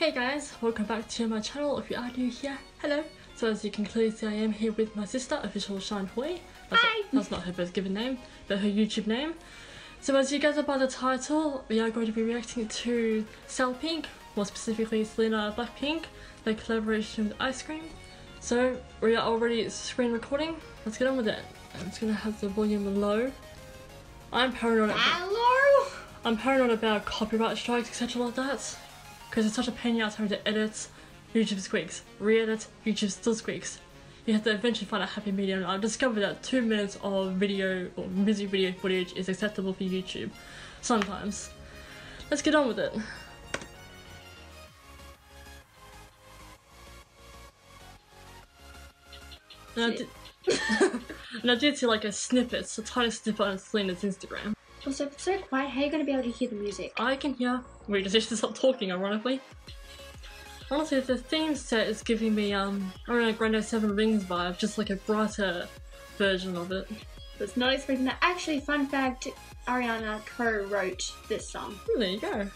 Hey guys, welcome back to my channel. If you are new here, hello. So as you can clearly see, I am here with my sister, OfficialSianHoy. Hi! That's not her birth given name, but her YouTube name. So as you gather by the title, we are going to be reacting to Selpink, more specifically Selena Blackpink, their collaboration with ice cream. So we are already screen recording. Let's get on with it. I'm just gonna have the volume low. I'm paranoid about copyright strikes, etc. like that. Because it's such a pain in the ass having to edit, YouTube squeaks, re-edit, YouTube still squeaks. You have to eventually find a happy medium, and I've discovered that 2 minutes of video or music video footage is acceptable for YouTube. Sometimes. Let's get on with it. And I did see like a snippet, a tiny snippet on Selena's Instagram. Also, if it's so quiet, how are you going to be able to hear the music? I can hear. Wait, does she stop talking, ironically? Honestly, the theme set is giving me Ariana Grande 7 Rings vibe, just like a brighter version of it. I was not expecting that. Actually, fun fact, Ariana co-wrote this song. There you go.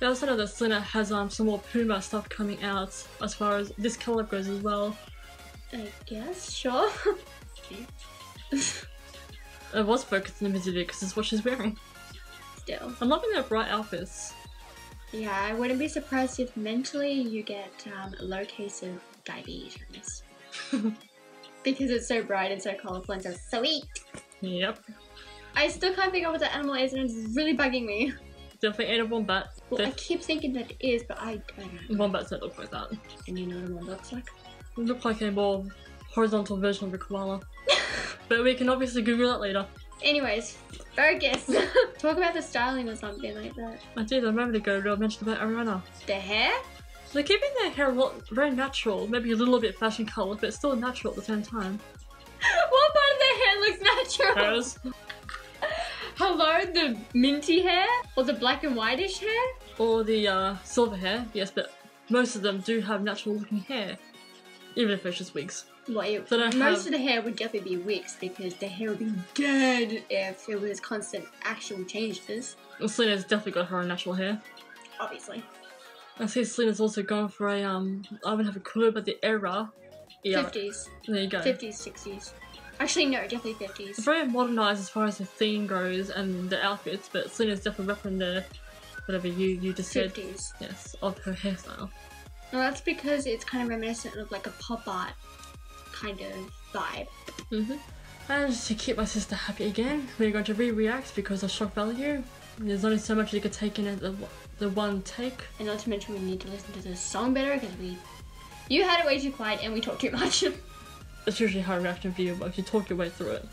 I also know that Selena has some more Puma stuff coming out as far as this collab goes as well. I guess, sure. It was focused in the music video because it's what she's wearing. Still. I'm loving their bright outfits. Yeah, I wouldn't be surprised if mentally you get a low case of diabetes. Because it's so bright and so colourful and so sweet. Yep. I still can't figure out what the animal is and it's really bugging me. Definitely ate a wombat. Well, I keep thinking that it is, but I don't know. Wombats don't look like that. And you know what a wombat looks like? They look like a more horizontal version of a koala. But we can obviously Google that later. Anyways, focus! Talk about the styling or something like that. I did a moment ago, I mentioned about Ariana. The hair? They're keeping their hair very natural, maybe a little bit fashion colour, but still natural at the same time. What part of their hair looks natural? Hers. Hello, the minty hair? Or the black and whitish hair? Or the silver hair, yes, but most of them do have natural looking hair. Even if it's just wigs. Well, most of the hair would definitely be wigs because the hair would be dead if it was constant actual changes. Well, Selena's definitely got her own natural hair. Obviously. I see Selena's also gone for a, I don't have a clue about the era. Yeah. 50s. There you go. 50s, 60s. Actually, no, definitely 50s. It's very modernised as far as the theme goes and the outfits, but Selena's definitely repping the, whatever you just said. 50s. Yes, of her hairstyle. Well, that's because it's kind of reminiscent of like a pop art kind of vibe. And just to keep my sister happy again, we're going to re-react because of shock value. There's only so much you could take in at the one take. And not to mention we need to listen to the song better because you had it way too quiet and we talked too much. It's usually how a reaction video works, you talk your way through it.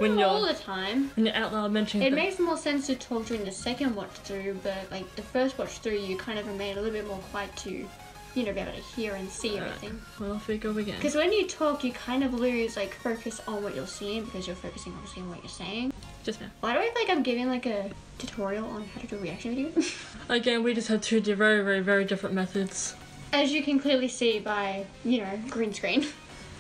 Not all the time. When you're out loud mentioning it makes more sense to talk during the second watch through, but like the first watch through you kind of remain a little bit more quiet to, you know, be able to hear and see everything. Well, off we go again. Because when you talk you kind of lose like focus on what you're seeing because you're focusing obviously on what you're saying. Just now. Why do I feel like I'm giving like a tutorial on how to do a reaction video? Again, we just had two very different methods. As you can clearly see by, you know, green screen.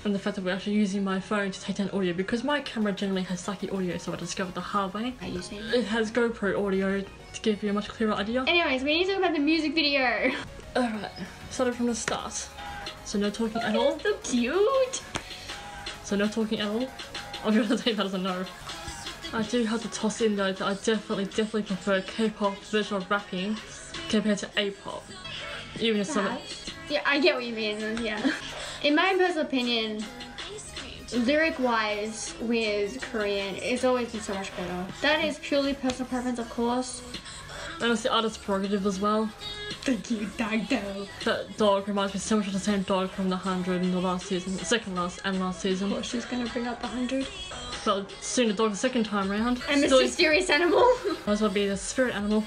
And the fact that we're actually using my phone to take down audio because my camera generally has sucky audio, so I discovered the hard way. Are you saying? It has GoPro audio to give you a much clearer idea. Anyways, we need to talk about the music video. Alright, started from the start. So no talking at all. So cute. So no talking at all. I'm gonna say that as a no. I do have to toss in though that I definitely prefer K-pop version of rapping compared to A-pop. Even if some. Yeah, I get what you mean, yeah. In my personal opinion, lyric-wise with Korean, it's always been so much better. That is purely personal preference, of course. And it's the artist's prerogative as well. Thank you, Dog. That dog reminds me so much of the same dog from the 100 in the last season, the second last and last season. Of course she's gonna bring up the 100. Well, soon the dog the second time round. And this mysterious animal. Might as well be the spirit animal.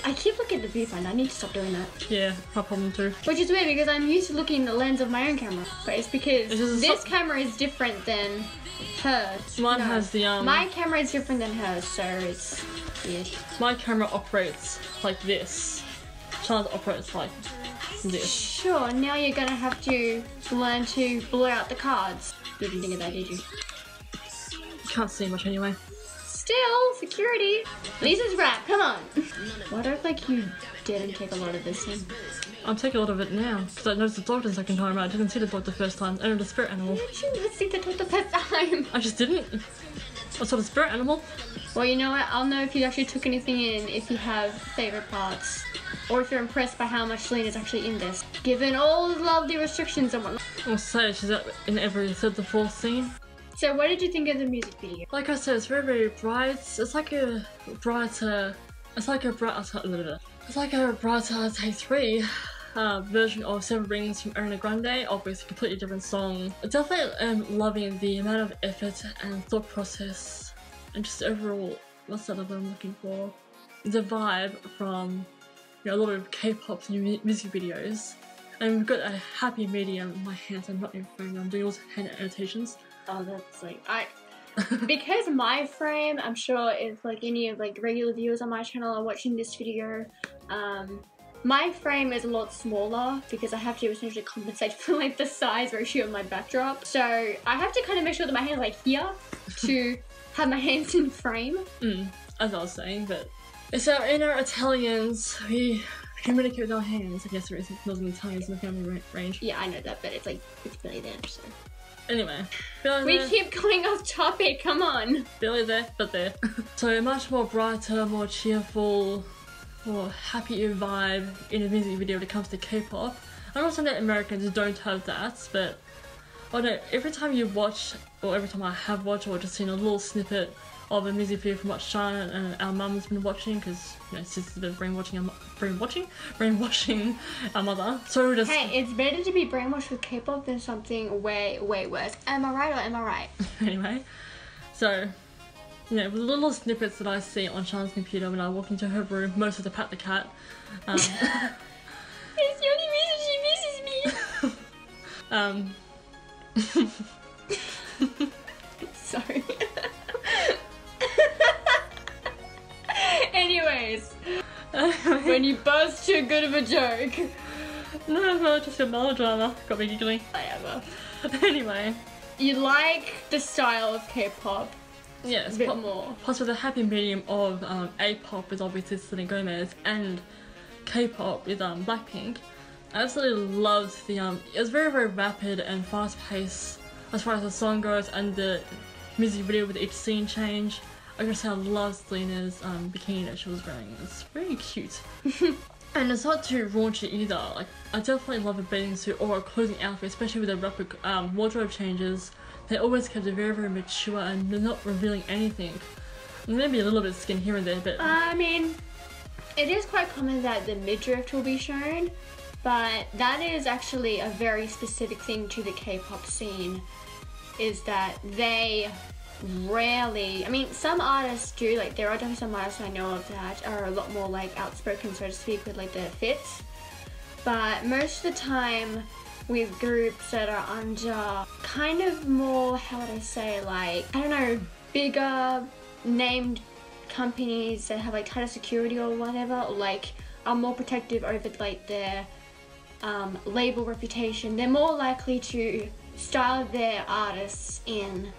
I keep looking at the viewfinder, I need to stop doing that. Yeah, my problem too. Which is weird because I'm used to looking in the lens of my own camera. But it's because this camera is different than hers. Mine has the my camera is different than hers, so it's weird. My camera operates like this. Shannons operates like this. Sure, now you're gonna have to learn to blur out the cards. You didn't think of that, did you? You can't see much anyway. Still, security. Lisa's rap, come on. Why don't like you didn't take a lot of this in? I'm taking a lot of it now because I noticed the doctor the second time. I didn't see the doctor the first time. And the spirit animal. Why did you not see the doctor the first time? I just didn't. I saw the spirit animal. Well, you know what? I'll know if you actually took anything in, if you have favourite parts. Or if you're impressed by how much Selena's actually in this. Given all the lovely restrictions and whatnot. I'll say she's in every third to fourth scene. So what did you think of the music video? Like I said, it's very, very bright. It's like a brighter Take 3 version of Seven Rings from Ariana Grande, obviously a completely different song. I definitely am loving the amount of effort and thought process and just overall, what's that other I'm looking for? The vibe from, you know, a lot of K-pop's new music videos. And we've got a happy medium in my hands. I'm not in frame, I'm doing all hand annotations. Oh, that's like, because my frame, I'm sure if like any of like regular viewers on my channel are watching this video, my frame is a lot smaller because I have to essentially compensate for like the size ratio of my backdrop. So I have to kind of make sure that my hands are like here to have my hands in frame. As I was saying, but so in our Italians, we communicate with our hands. I guess there is Northern Italians in the family range. Yeah, I know that, but it's like, it's barely there, so. Anyway, we keep going off topic, come on! Barely there, but there. So much more brighter, more cheerful, more happier vibe in a music video when it comes to K-pop. I'm not saying that Americans don't have that, but I don't know, every time you watch, or every time I have watched or just seen a little snippet of a music video from what Shannon and our mum's been watching, because you know, sister's been brainwashing our mother. So just hey, it's better to be brainwashed with K-pop than something way worse. Am I right or am I right? Anyway, so you know, with little snippets that I see on Shannon's computer when I walk into her room, most of the Pat the cat. It's the only reason she misses me. Sorry. Anyways, when you buzz too good of a joke. No, just a melodrama. Got me giggling. Whatever. Anyway. You like the style of K-pop? Yes, a bit more. Plus with a happy medium of A-pop with obviously Selena Gomez and K-pop with Blackpink. I absolutely loved the it was very, very rapid and fast-paced as far as the song goes and the music video with each scene change. I gotta say I love Selena's bikini that she was wearing. It's very cute. And it's not too raunchy either. Like, I definitely love a bathing suit or a clothing outfit, especially with the rapid wardrobe changes. They always kept it very, very mature and they're not revealing anything. Maybe a little bit of skin here and there, but... I mean, it is quite common that the midriff will be shown, but that is actually a very specific thing to the K-pop scene, is that they rarely, I mean, some artists do, like there are definitely some artists I know of that are a lot more like outspoken, so to speak, with like their fits, but most of the time with groups that are under kind of more, how would I say, like, I don't know, bigger named companies that have like tighter security or whatever, or like are more protective over like their label reputation, they're more likely to style their artists in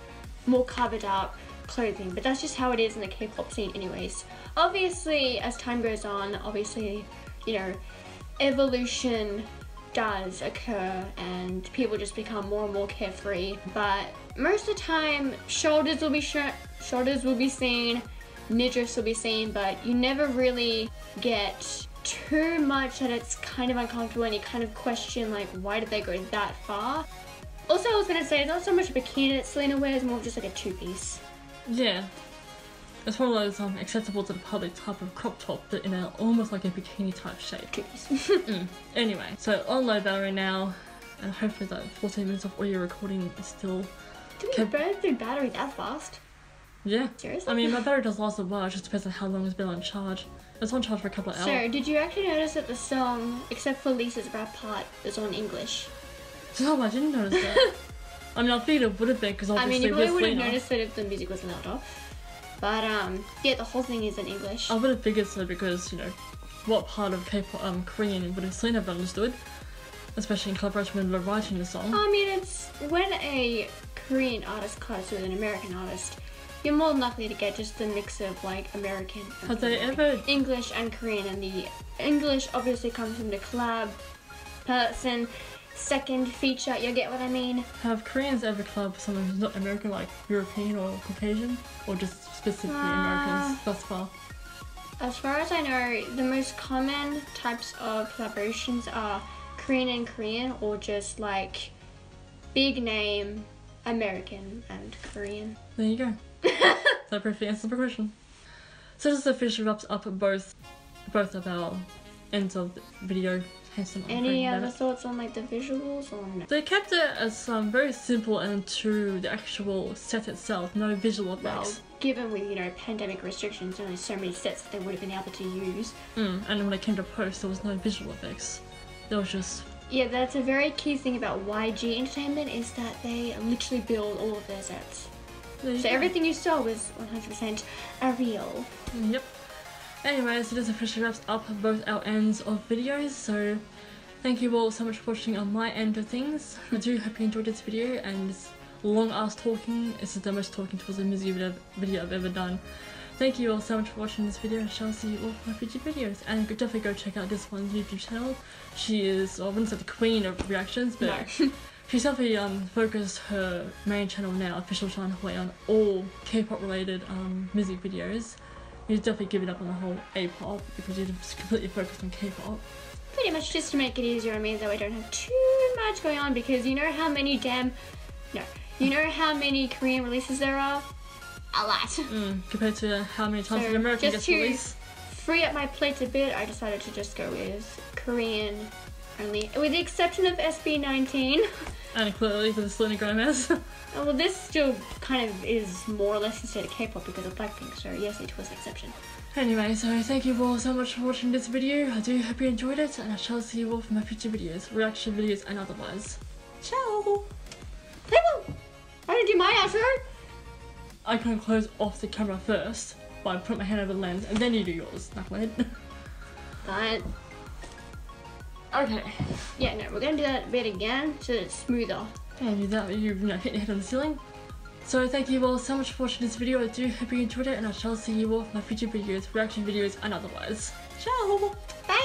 more covered up clothing, but that's just how it is in the K-pop scene anyways. Obviously, as time goes on, obviously, you know, evolution does occur and people just become more and more carefree, but most of the time shoulders will be seen, midriffs will be seen, but you never really get too much that it's kind of uncomfortable and you kind of question like, why did they go that far? Also, I was going to say, it's not so much a bikini that Selena wears, more just like a two-piece. Yeah. It's one of those acceptable to the public type of crop top, but in a almost like a bikini type shape. Two-piece. Anyway, so on low battery now, and hopefully that 14 minutes of audio recording is still... Did we burn through battery that fast? Yeah. Seriously? I mean, my battery does last a while, it just depends on how long it's been on charge. It's on charge for a couple of hours. So, did you actually notice that the song, except for Lisa's rap part, is on English? No, I didn't notice that. I mean, I figured it would have been because obviously I mean, you probably would have Selena. noticed it if the music wasn't loud off. But, yeah, the whole thing is in English. I would have figured so because, you know, what part of K-pop, Korean would have Selena have understood? Especially in collaboration when they're writing the song. I mean, it's when a Korean artist collabs with an American artist, you're more than likely to get just a mix of like American and Have they ever... English and Korean, and the English obviously comes from the collab person, second feature, you get what I mean? Have Koreans ever collabed with someone who's not American, like European or Caucasian? Or just specifically Americans thus far? As far as I know, the most common types of collaborations are Korean and Korean, or just like big name American and Korean. There you go. That perfectly answers the question. So this officially wraps up both of our ends of the video. Any other thoughts on like the visuals or no? They kept it as very simple and to the actual set itself, no visual effects. Well, given with, you know, pandemic restrictions, there are only so many sets that they would have been able to use. And when it came to post, there was no visual effects. There was just... Yeah, that's a very key thing about YG Entertainment, is that they literally build all of their sets. So everything you saw was 100% real. Yep. Anyways, this officially wraps up both our ends of videos, so thank you all so much for watching on my end of things. I do hope you enjoyed this video, and this long ass talking, this is the most talking towards a music video I've ever done. Thank you all so much for watching this video. I shall see you all for my future videos, and definitely go check out this one's YouTube channel. She is, well, I wouldn't say the queen of reactions, but no. She's definitely focused her main channel now, OfficialSianHoy, on all K-pop related music videos. He's definitely given up on the whole A-pop because he's completely focused on K-pop. Pretty much just to make it easier on me, that I don't have too much going on, because you know how many you know how many Korean releases there are? A lot. Compared to how many times an American gets released. Free up my plate a bit, I decided to just go with Korean only, with the exception of SB19. And clearly for the Selena Gomes. Well, this still kind of is more or less instead of K-pop because of Blackpink, so yes, it was an exception. Anyway, so thank you all so much for watching this video. I do hope you enjoyed it, and I shall see you all for my future videos, reaction videos and otherwise. Ciao! I didn't do my outro! I can close off the camera first by putting my hand over the lens, and then you do yours, knucklehead. Fine. Okay. Yeah, no, we're gonna do that bit again so that it's smoother. And do that, you hit your head on the ceiling. So thank you all so much for watching this video. I do hope you enjoyed it, and I shall see you all for my future videos, reaction videos and otherwise. Ciao! Bye!